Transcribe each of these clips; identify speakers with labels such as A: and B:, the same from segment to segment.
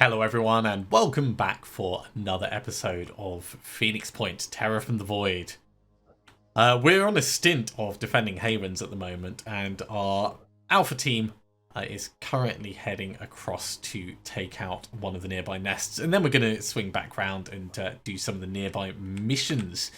A: Hello everyone and welcome back for another episode of Phoenix Point, Terror from the Void. We're on a stint of defending Havens at the moment, and our Alpha team is currently heading across to take out one of the nearby nests, and then we're going to swing back round and do some of the nearby missions.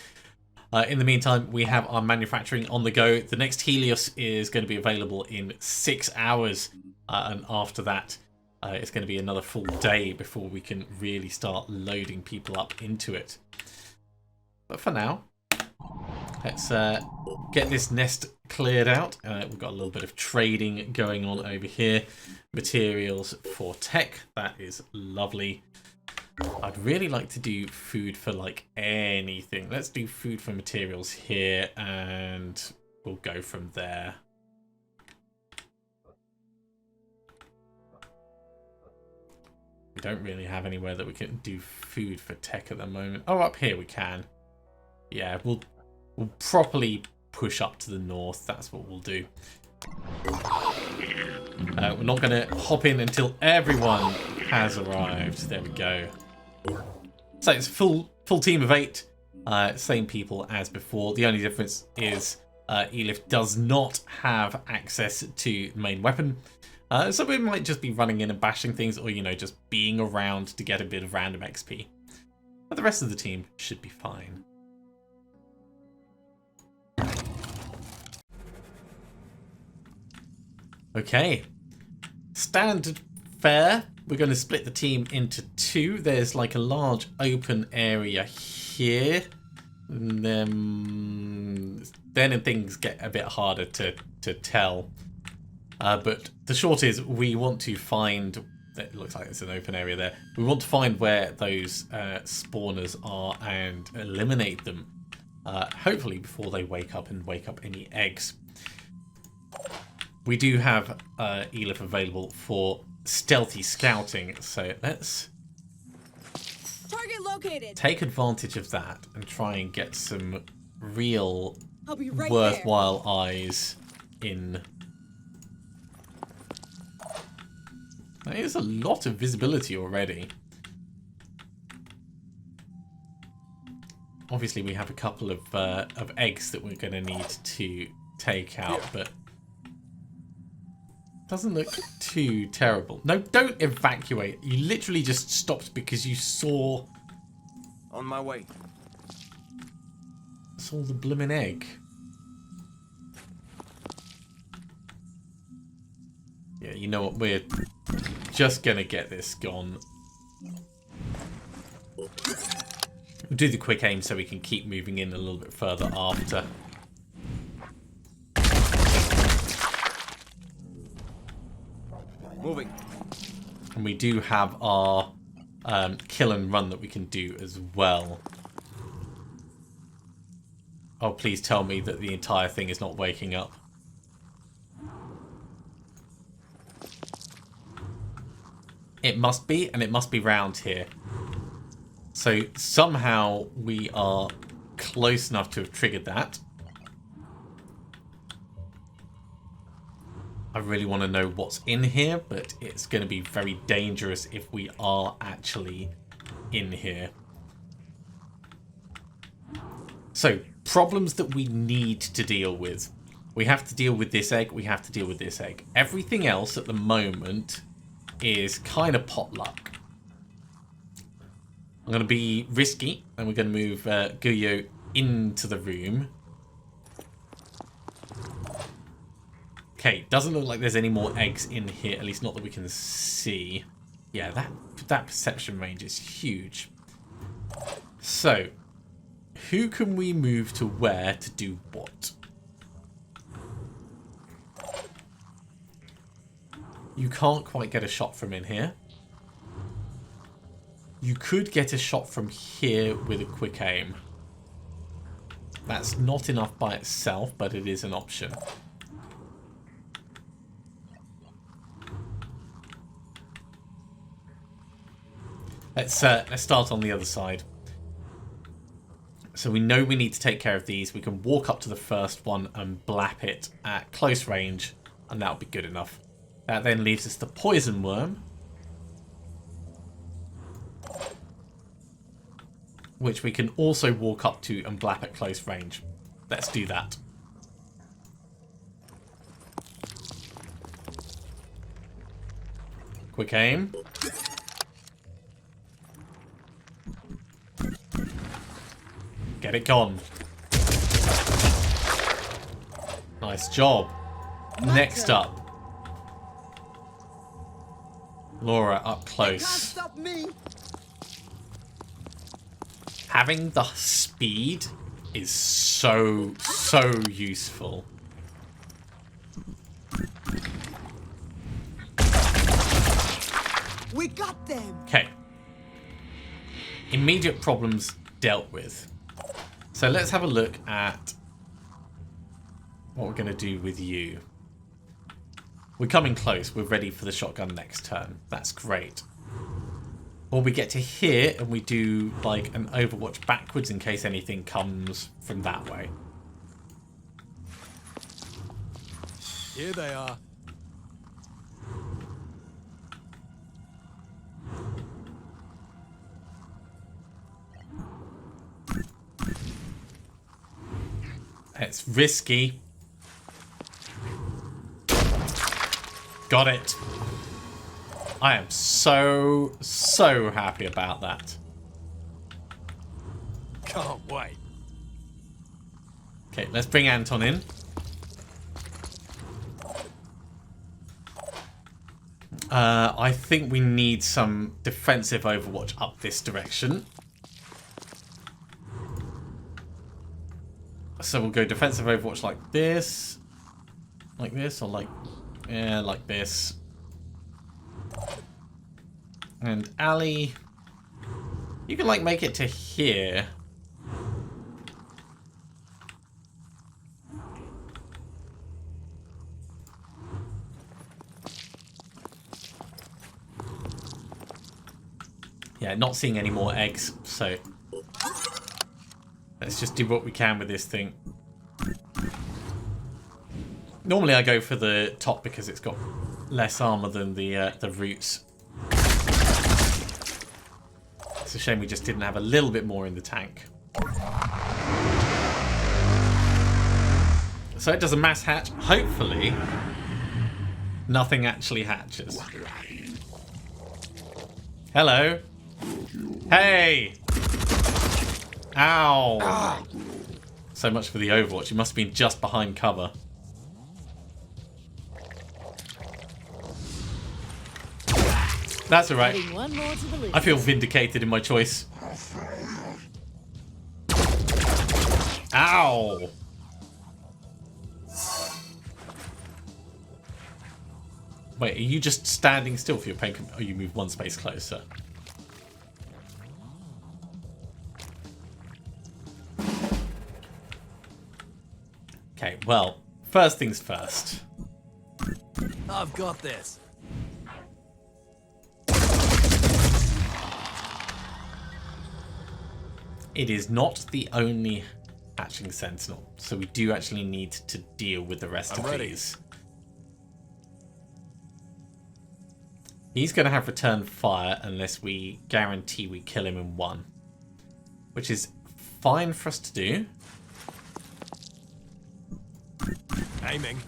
A: In the meantime, we have our manufacturing on the go. The next Helios is going to be available in 6 hours, and after that it's going to be another full day before we can really start loading people up into it. But for now, let's get this nest cleared out. We've got a little bit of trading going on over here. Materials for tech, that is lovely. I'd really like to do food for like anything. Let's do food for materials here and we'll go from there. We don't really have anywhere that we can do food for tech at the moment. Oh, up here we can. Yeah, we'll properly push up to the north. That's what we'll do. We're not going to hop in until everyone has arrived. There we go. So it's full team of 8. Same people as before. The only difference is Elif does not have access to the main weapon. So we might just be running in and bashing things, or, you know, just being around to get a bit of random XP. But the rest of the team should be fine. Okay. Standard fare. We're going to split the team into 2. There's like a large open area here. And then things get a bit harder to tell. But the short is, we want to find, it looks like it's an open area there, we want to find where those spawners are and eliminate them, hopefully before they wake up any eggs. We do have Elif available for stealthy scouting, so let's
B: target located.
A: Take advantage of that and try and get some real
B: I'll be right
A: worthwhile eyes in. There's a lot of visibility already. Obviously, we have a couple of eggs that we're going to need to take out, but doesn't look too terrible. No, don't evacuate. You literally just stopped because you saw.
C: On my way.
A: Saw the blooming egg. Yeah, you know what? We're just gonna get this gone. We'll do the quick aim so we can keep moving in a little bit further after.
C: Moving.
A: And we do have our kill and run that we can do as well. Oh, please tell me that the entire thing is not waking up. It must be, and it must be round here. So somehow we are close enough to have triggered that. I really want to know what's in here, but it's going to be very dangerous if we are actually in here. So, problems that we need to deal with. We have to deal with this egg, we have to deal with this egg. Everything else at the moment is kind of potluck. I'm going to be risky, and we're going to move Guyo into the room. Okay, doesn't look like there's any more eggs in here, at least not that we can see. Yeah, that perception range is huge. So, who can we move to where to do what? You can't quite get a shot from in here. You could get a shot from here with a quick aim. That's not enough by itself, but it is an option. Let's start on the other side. So we know we need to take care of these. We can walk up to the first one and blap it at close range, and that'll be good enough. That then leaves us the poison worm. which we can also walk up to and blap at close range. Let's do that. Quick aim. Get it gone. Nice job. Next up. Laura up close.
C: Stop me.
A: Having the speed is so useful.
B: We got them.
A: Okay. Immediate problems dealt with. So let's have a look at what we're going to do with you. We're coming close. We're ready for the shotgun next turn. That's great. Or we get to here and we do like an Overwatch backwards in case anything comes from that way.
C: Here they are.
A: It's risky. Got it. I am so happy about that.
C: Can't wait.
A: Okay, let's bring Anton in. I think we need some defensive Overwatch up this direction. So we'll go defensive Overwatch like this, or like this. And Ali, you can like make it to here. Yeah, not seeing any more eggs, so let's just do what we can with this thing. Normally I go for the top because it's got less armor than the roots. It's a shame we just didn't have a little bit more in the tank. So it does a mass hatch. Hopefully, nothing actually hatches. Hello. Hey! Ow! Ah. So much for the Overwatch. You must have been just behind cover. That's alright. I feel vindicated in my choice. Ow! Wait, are you just standing still for your paint? Oh, you move one space closer. Okay, well, first things first.
C: I've got this.
A: It is not the only hatching sentinel, so we do actually need to deal with the rest of these. He's going to have return fire unless we guarantee we kill him in one, which is fine for us to do.
C: Aiming.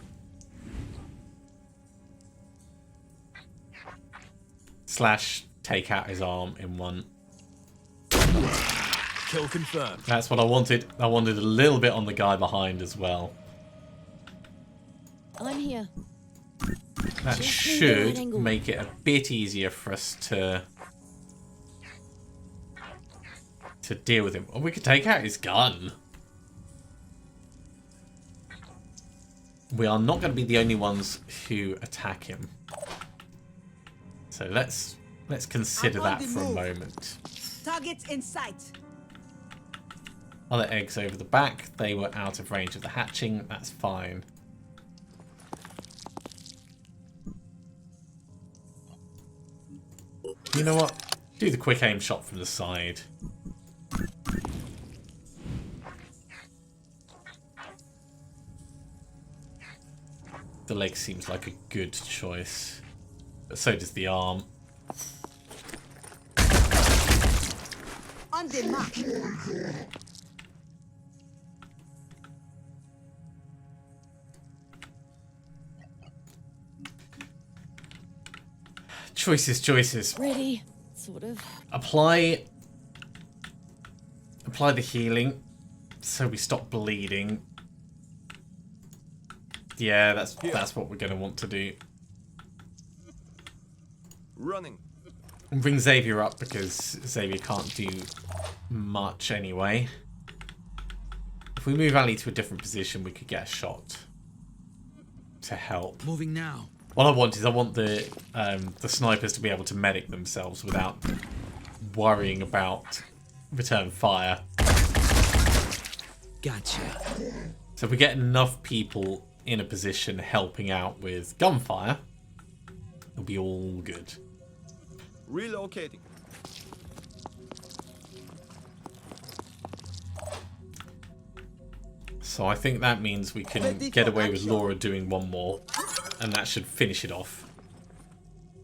A: Slash take out his arm in one.
C: Kill confirmed.
A: That's what I wanted. I wanted a little bit on the guy behind as well.
B: I'm here.
A: That should make it a bit easier for us to deal with him. Or we could take out his gun. We are not going to be the only ones who attack him. So let's consider that for a moment.
B: Targets in sight.
A: Other eggs over the back. They were out of range of the hatching. That's fine. You know what? Do the quick aim shot from the side. The leg seems like a good choice. But so does the arm.
B: des marques.
A: Choices.
D: Ready, sort of.
A: Apply the healing so we stop bleeding. Yeah, that's what we're gonna want to do.
C: Running.
A: Bring Xavier up because Xavier can't do much anyway. If we move Ali to a different position, we could get a shot to help.
E: Moving now.
A: What I want is the snipers to be able to medic themselves without worrying about return fire.
E: Gotcha.
A: So if we get enough people in a position helping out with gunfire, it'll be all good.
C: Relocating.
A: So I think that means we can get away with Laura doing one more, and that should finish it off.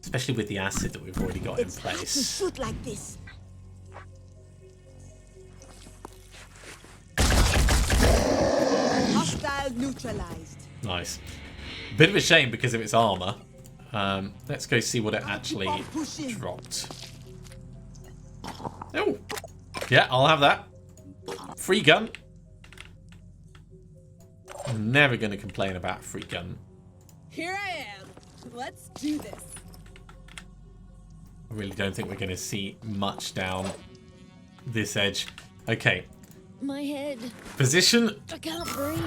A: Especially with the acid that we've already got in
B: It's hard to
A: place.
B: shoot like this. Hostile neutralized.
A: Nice. Bit of a shame because of its armor. Let's go see what it actually dropped. Oh, yeah, I'll have that. Free gun. I'm never going to complain about a free gun.
D: Here I am. Let's do this.
A: I really don't think we're going to see much down this edge. Okay,
D: My head.
A: position.
D: I can't breathe.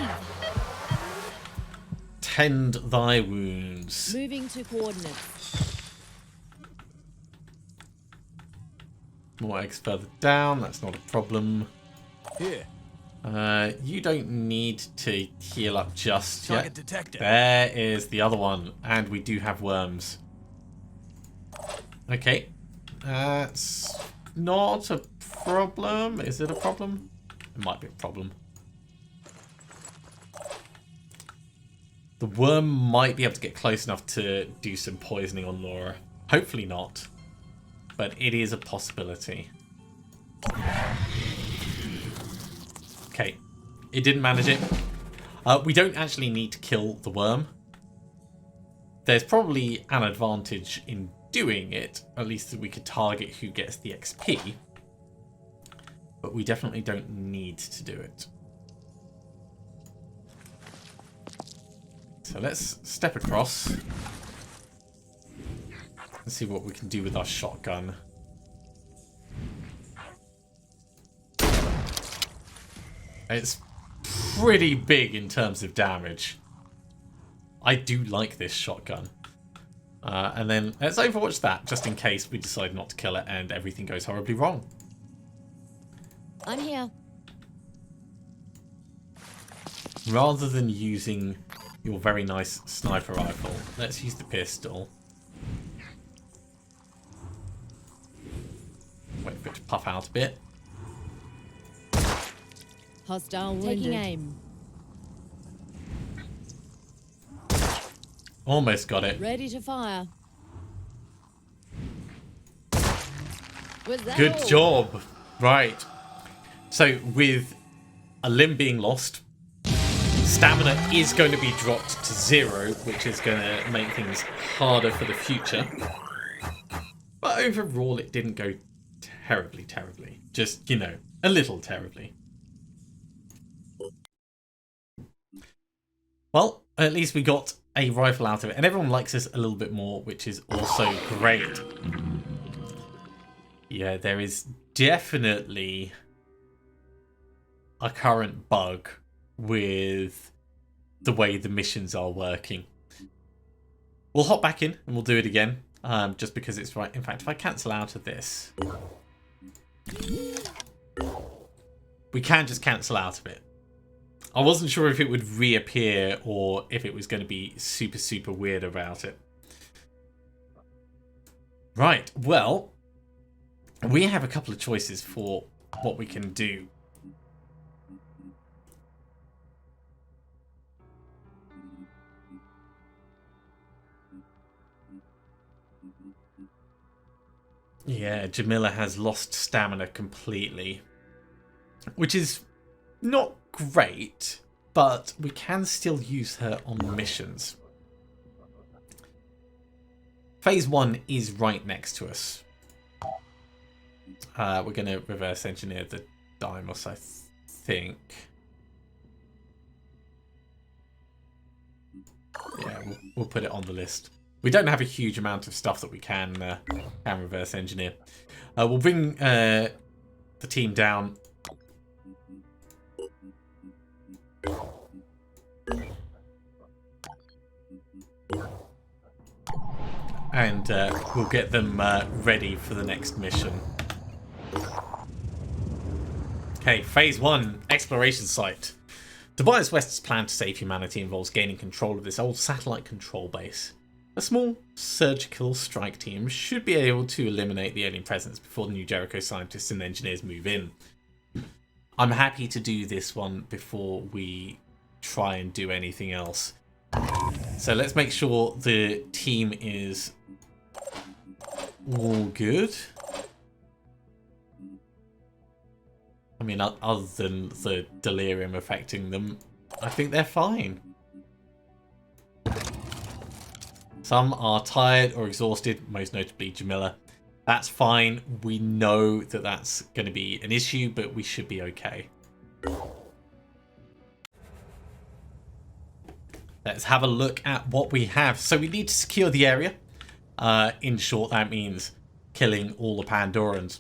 A: Tend thy wounds.
D: Moving to coordinates.
A: More eggs further down. That's not a problem.
C: Here.
A: You don't need to heal up just
C: Target
A: yet.
C: detected.
A: There is the other one, and we do have worms. Okay, that's not a problem. Is it a problem? It might be a problem. The worm might be able to get close enough to do some poisoning on Laura. Hopefully not, but it is a possibility. Okay, it didn't manage it. We don't actually need to kill the worm. There's probably an advantage in doing it, at least that we could target who gets the XP. But we definitely don't need to do it. So let's step across and see what we can do with our shotgun. It's pretty big in terms of damage. I do like this shotgun. And then let's overwatch that, just in case we decide not to kill it and everything goes horribly wrong.
D: I'm here.
A: Rather than using your very nice sniper rifle, let's use the pistol. Wait for it to puff out a bit.
D: Hostile wounded. Taking aim.
A: Almost got it.
D: Ready to fire. Was that
A: Good
D: all?
A: job. Right. So with a limb being lost, stamina is going to be dropped to 0, which is going to make things harder for the future. But overall, it didn't go terribly. Just, you know, a little terribly. Well, at least we got a rifle out of it. And everyone likes us a little bit more, which is also great. Yeah, there is definitely a current bug with the way the missions are working. We'll hop back in and we'll do it again, just because it's right. In fact, if I cancel out of this, we can just cancel out of it. I wasn't sure if it would reappear or if it was going to be super weird about it. Right, well, we have a couple of choices for what we can do. Yeah, Jamila has lost stamina completely, which is not great, but we can still use her on missions. Phase 1 is right next to us. We're going to reverse engineer the Deimos, I think. Yeah, we'll put it on the list. We don't have a huge amount of stuff that we can reverse engineer. We'll bring the team down. And we'll get them ready for the next mission. Okay, phase 1, exploration site. Tobias West's plan to save humanity involves gaining control of this old satellite control base. A small surgical strike team should be able to eliminate the alien presence before the New Jericho scientists and engineers move in. I'm happy to do this one before we try and do anything else. So let's make sure the team is all good. I mean, other than the delirium affecting them, I think they're fine. Some are tired or exhausted, most notably Jamila. That's fine. We know that that's going to be an issue, but we should be okay. Let's have a look at what we have. So we need to secure the area. In short, that means killing all the Pandorans.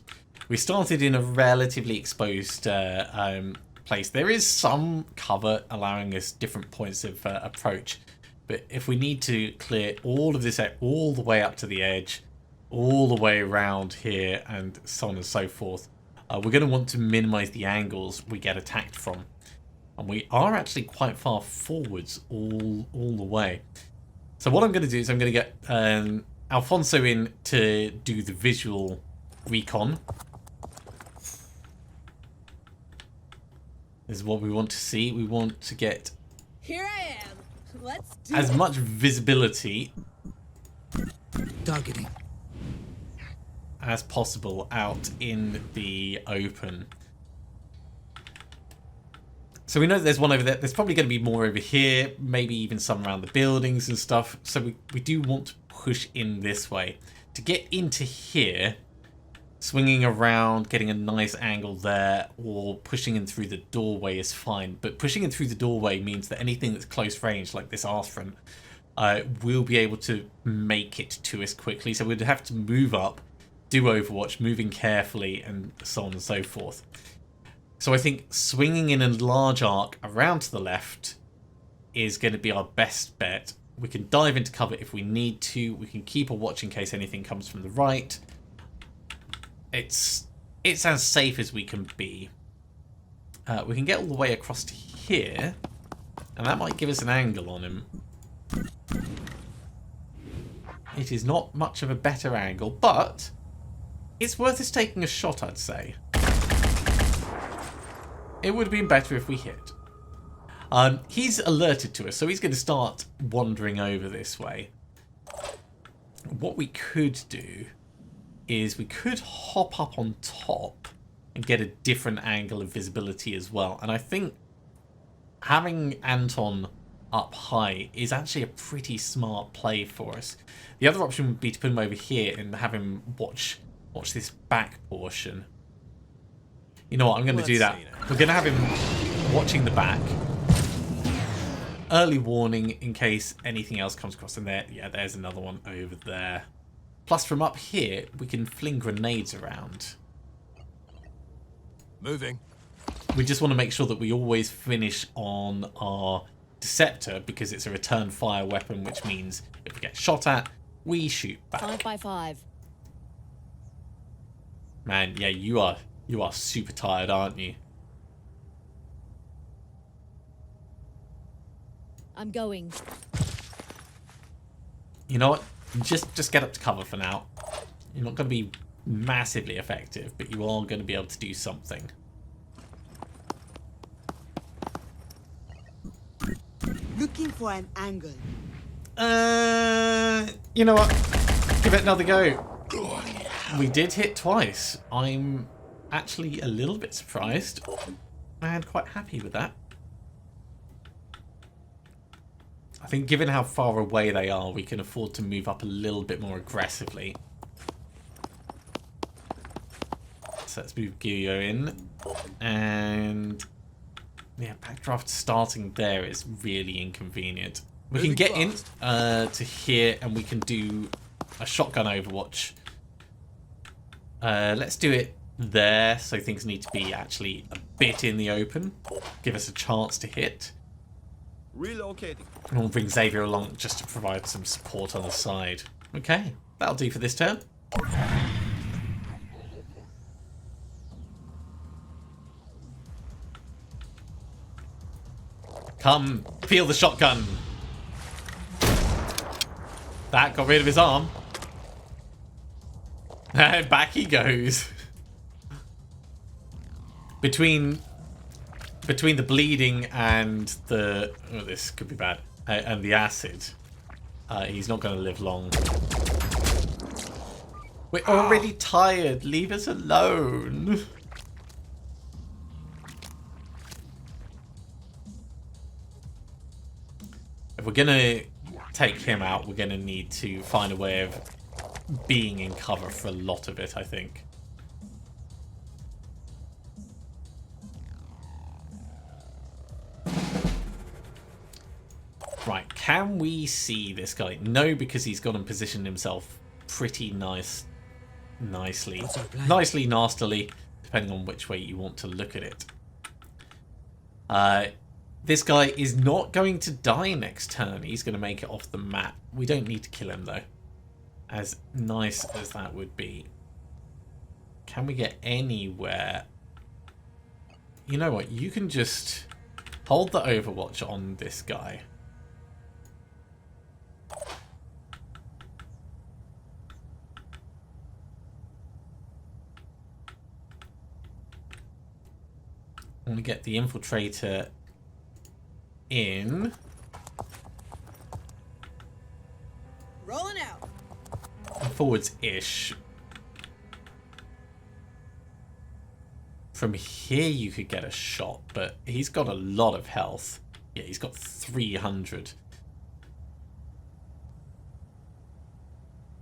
A: We started in a relatively exposed place. There is some cover allowing us different points of approach. But if we need to clear all of this all the way up to the edge, all the way around here, and so on and so forth, we're going to want to minimize the angles we get attacked from. And we are actually quite far forwards all the way. So what I'm going to do is I'm going to get Alfonso in to do the visual recon. This is what we want to see. We want to get
B: Here I am. Let's do
A: as
B: it.
A: much visibility
E: Targeting.
A: as possible out in the open. So we know that there's one over there. There's probably going to be more over here, maybe even some around the buildings and stuff. So we do want to push in this way. To get into here, swinging around, getting a nice angle there, or pushing in through the doorway is fine. But pushing in through the doorway means that anything that's close range, like this Arthran, will be able to make it to us quickly. So we'd have to move up, do Overwatch, moving carefully, and so on and so forth. So I think swinging in a large arc around to the left is going to be our best bet. We can dive into cover if we need to. We can keep a watch in case anything comes from the right. It's as safe as we can be. We can get all the way across to here, and that might give us an angle on him. It is not much of a better angle, but it's worth us taking a shot, I'd say. It would have been better if we hit. He's alerted to us, so he's going to start wandering over this way. What we could do is we could hop up on top and get a different angle of visibility as well. And I think having Anton up high is actually a pretty smart play for us. The other option would be to put him over here and have him watch this back portion. You know what, I'm going to do that. We're going to have him watching the back. Early warning in case anything else comes across. And there, yeah, there's another one over there. Plus, from up here, we can fling grenades around.
C: Moving.
A: We just want to make sure that we always finish on our Deceptor, because it's a return fire weapon, which means if we get shot at, we shoot back.
D: 5x5.
A: Man, yeah, you are super tired, aren't you?
D: I'm going.
A: You know what? Just get up to cover for now. You're not going to be massively effective, but you are going to be able to do something.
B: Looking for an angle.
A: You know what? Give it another go. We did hit twice. I'm actually a little bit surprised and quite happy with that. I think given how far away they are, we can afford to move up a little bit more aggressively. So let's move Geo in. And yeah, backdraft starting there is really inconvenient. We can get in to here and we can do a shotgun overwatch. Let's do it there, so things need to be actually a bit in the open. Give us a chance to hit.
C: Relocating.
A: And we'll bring Xavier along just to provide some support on the side. Okay, that'll do for this turn. Come, feel the shotgun. That got rid of his arm. And back he goes. Between the bleeding and the... Oh, this could be bad. And the acid. He's not going to live long. We're already tired. Leave us alone. If we're going to take him out, we're going to need to find a way of being in cover for a lot of it, I think. Right, can we see this guy? No, because he's gone and positioned himself pretty nicely. Nicely, nastily, depending on which way you want to look at it. This guy is not going to die next turn. He's going to make it off the map. We don't need to kill him, though. As nice as that would be. Can we get anywhere? You know what? You can just hold the overwatch on this guy. I want to get the infiltrator in.
B: Rolling out.
A: Forwards-ish. From here you could get a shot, but he's got a lot of health. Yeah, he's got 300.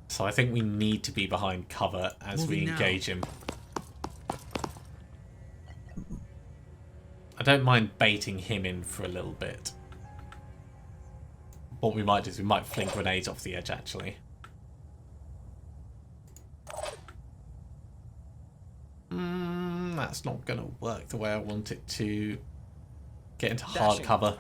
A: So I think we need to be behind cover as we engage him. I don't mind baiting him in for a little bit. What we might do is we might fling grenades off the edge, actually. That's not going to work the way I want it to. Get into hard cover.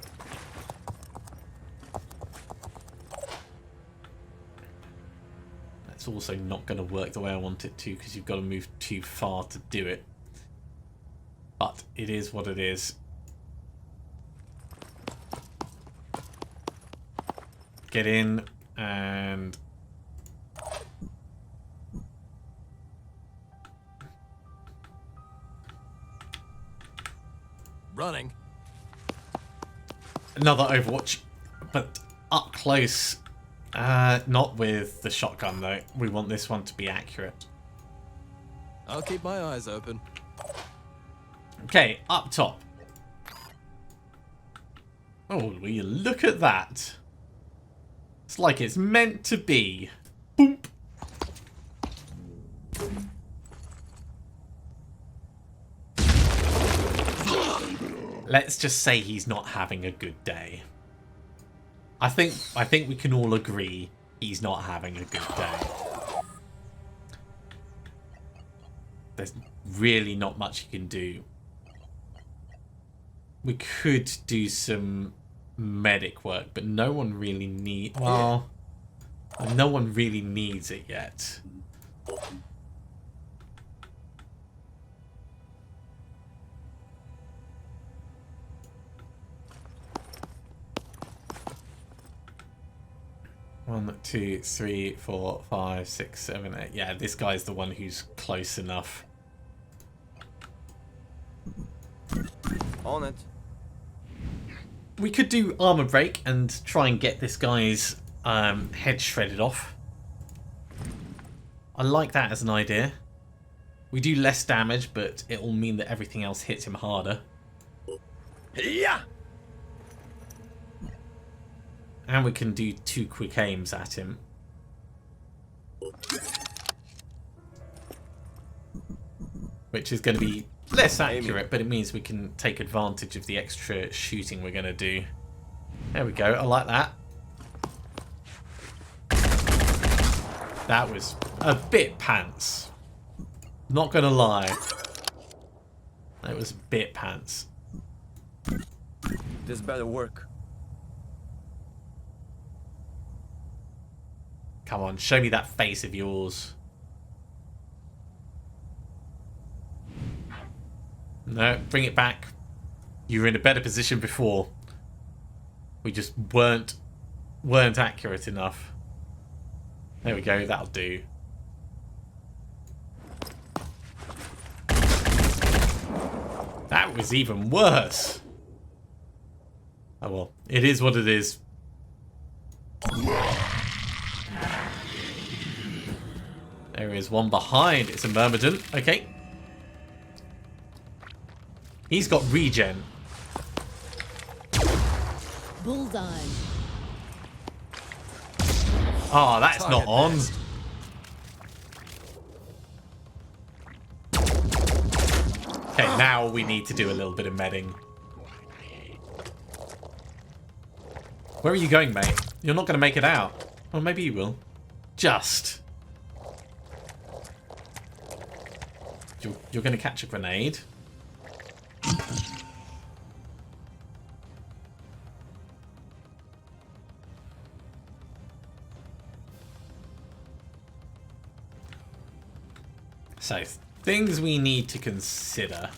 A: That's also not going to work the way I want it to, because you've got to move too far to do it. But it is what it is. Get in and...
C: Running.
A: Another Overwatch, but up close. Not with the shotgun, though. We want this one to be accurate.
C: I'll keep my eyes open.
A: Okay, up top. Oh, will you look at that? It's like it's meant to be. Boom. Let's just say he's not having a good day. I think we can all agree he's not having a good day. There's really not much you can do. We could do some medic work, but no one really needs... Well, no one really needs it yet. One, two, three, 4, 5, 6, 7, 8. Yeah, this guy's the one who's close enough.
C: On it.
A: We could do armor break and try and get this guy's head shredded off. I like that as an idea. We do less damage, but it will mean that everything else hits him harder.
C: Yeah.
A: And we can do 2 quick aims at him. Which is going to be less accurate, but it means we can take advantage of the extra shooting we're going to do. There we go. I like that. That was a bit pants. Not going to lie. That was a bit pants.
C: This better work.
A: Come on, show me that face of yours. No, bring it back. You were in a better position before. We just weren't accurate enough. There we go, that'll do. That was even worse. Oh well, it is what it is. There is one behind. It's a Myrmidon. Okay. He's got regen.
D: Bullseye.
A: Oh, that's not on. Okay, now we need to do a little bit of medding. Where are you going, mate? You're not going to make it out. Well, maybe you will. Just. You're going to catch a grenade. So, things we need to consider.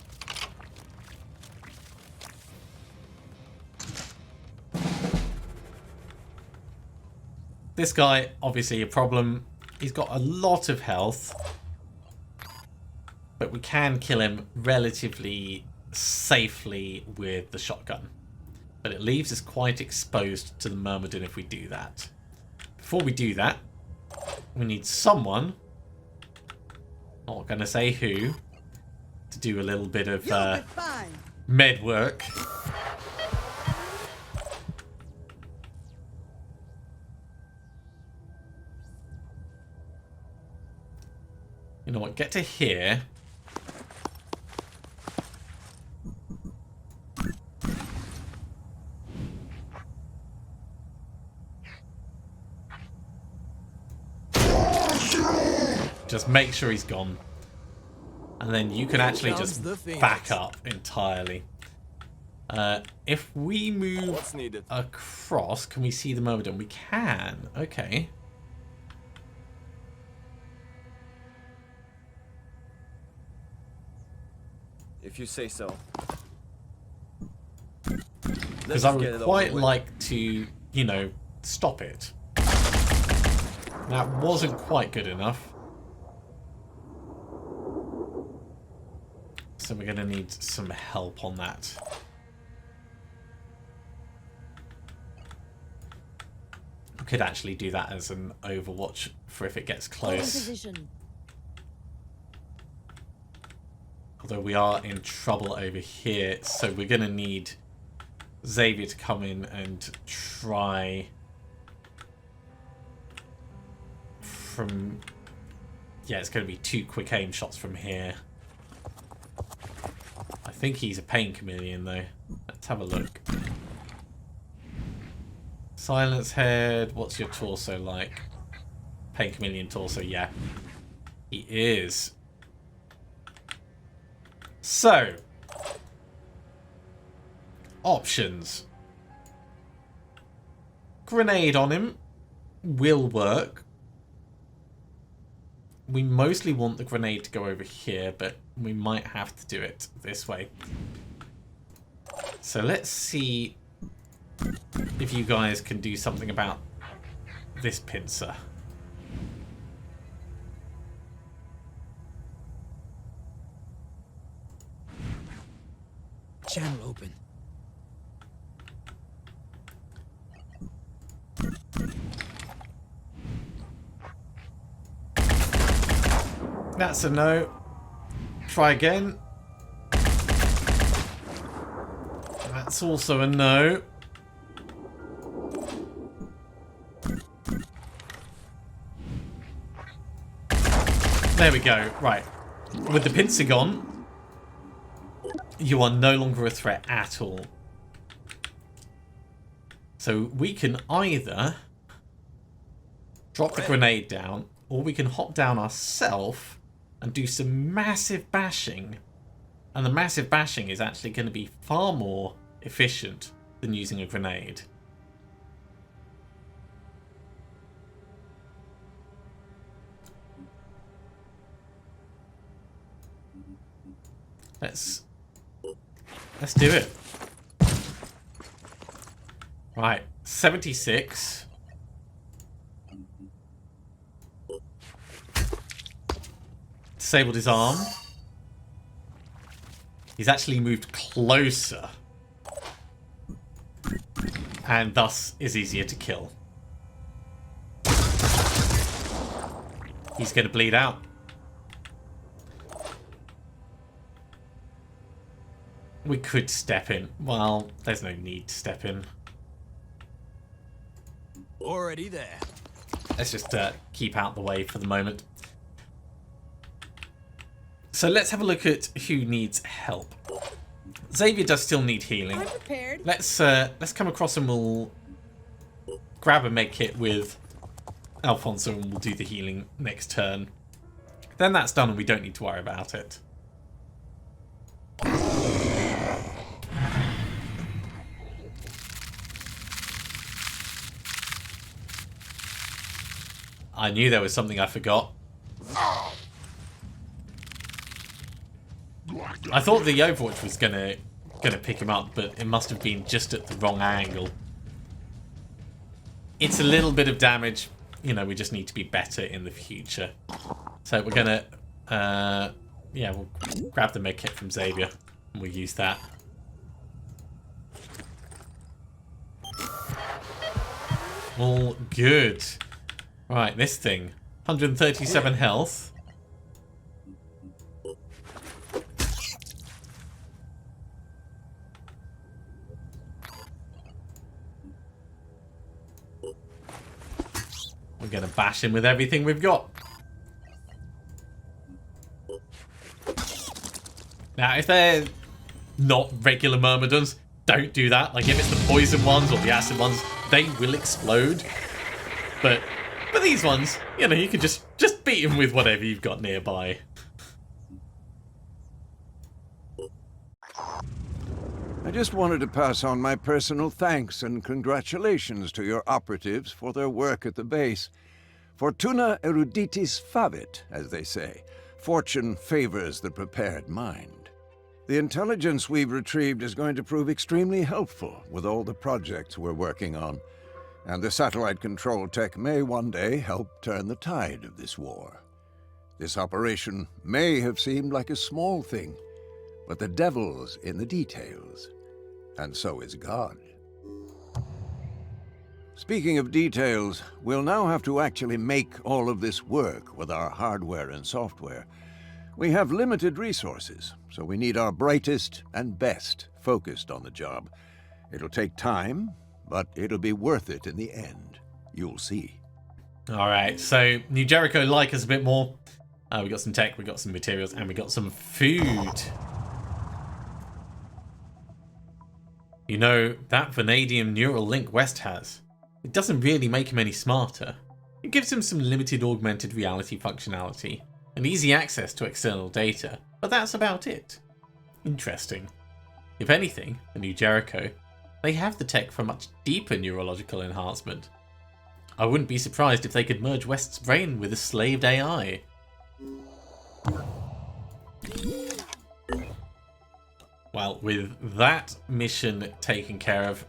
A: This guy, obviously a problem. He's got a lot of health. But we can kill him relatively safely with the shotgun. But it leaves us quite exposed to the Myrmidon if we do that. Before we do that, we need someone, not going to say who, to do a little bit of med work. You know what, get to here. Just make sure he's gone. And then you can actually just back up entirely. If we move across, can we see the Myrmidon? We can. Okay.
C: If you say so.
A: Because I would quite like to, you know, stop it. That wasn't quite good enough. So we're going to need some help on that. We could actually do that as an overwatch for if it gets close. Although we are in trouble over here, so we're going to need Xavier to come in and try from... Yeah, it's going to be 2 quick aim shots from here. I think he's a pain chameleon, though. Let's have a look. Silence head. What's your torso like? Pain chameleon torso, yeah. He is. So. Options. Grenade on him will work. We mostly want the grenade to go over here, but we might have to do it this way. So let's see if you guys can do something about this pincer.
B: Channel open.
A: That's a no. Try again. That's also a no. There we go. Right. With the pincer gone, you are no longer a threat at all. So we can either drop the grenade down, or we can hop down ourselves and do some massive bashing. And the massive bashing is actually going to be far more efficient than using a grenade. Let's do it. Right, 76. Disabled his arm. He's actually moved closer. And thus is easier to kill. He's going to bleed out. We could step in. Well, there's no need to step in.
C: Already there.
A: Let's just keep out the way for the moment. So let's have a look at who needs help. Xavier does still need healing.
B: I'm prepared.
A: Let's come across and we'll grab a med kit with Alfonso and we'll do the healing next turn. Then that's done and we don't need to worry about it. I knew there was something I forgot. I thought the Overwatch was gonna pick him up, but it must have been just at the wrong angle. It's a little bit of damage. You know, we just need to be better in the future. So we're gonna, yeah, we'll grab the medkit from Xavier and we'll use that. All good. Right, this thing. 137 health. We're going to bash him with everything we've got. Now, if they're not regular myrmidons, don't do that. Like, if it's the poison ones or the acid ones, they will explode. But these ones, you know, you can just beat them with whatever you've got nearby.
E: I just wanted to pass on my personal thanks and congratulations to your operatives for their work at the base. Fortuna eruditis favit, as they say. Fortune favors the prepared mind. The intelligence we've retrieved is going to prove extremely helpful with all the projects we're working on. And the satellite control tech may one day help turn the tide of this war. This operation may have seemed like a small thing, but the devil's in the details. And so is God. Speaking of details, we'll now have to actually make all of this work with our hardware and software. We have limited resources, so we need our brightest and best focused on the job. It'll take time, but it'll be worth it in the end. You'll see.
A: Alright, so New Jericho like us a bit more. We got some tech, we got some materials, and we got some food. You know, that vanadium neural link West has, it doesn't really make him any smarter. It gives him some limited augmented reality functionality and easy access to external data, but that's about it. Interesting. If anything, the New Jericho, they have the tech for much deeper neurological enhancement. I wouldn't be surprised if they could merge West's brain with a slaved AI. Well, with that mission taken care of,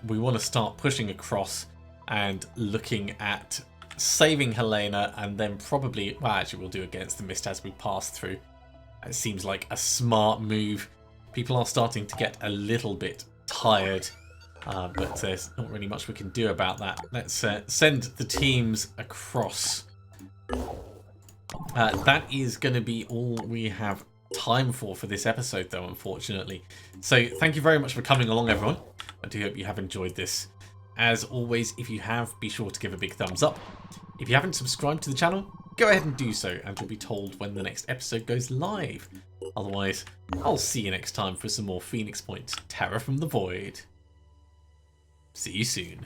A: we want to start pushing across and looking at saving Helena and then probably, well, actually we'll do against the mist as we pass through. It seems like a smart move. People are starting to get a little bit tired, but there's not really much we can do about that. Let's send the teams across. That is going to be all we have time for this episode, though, unfortunately. So thank you very much for coming along, everyone. I do hope you have enjoyed this. As always, if you have, be sure to give a big thumbs up. If you haven't subscribed to the channel, go ahead and do so, and you'll be told when the next episode goes live. Otherwise, I'll see you next time for some more Phoenix Point Terror from the Void. See you soon.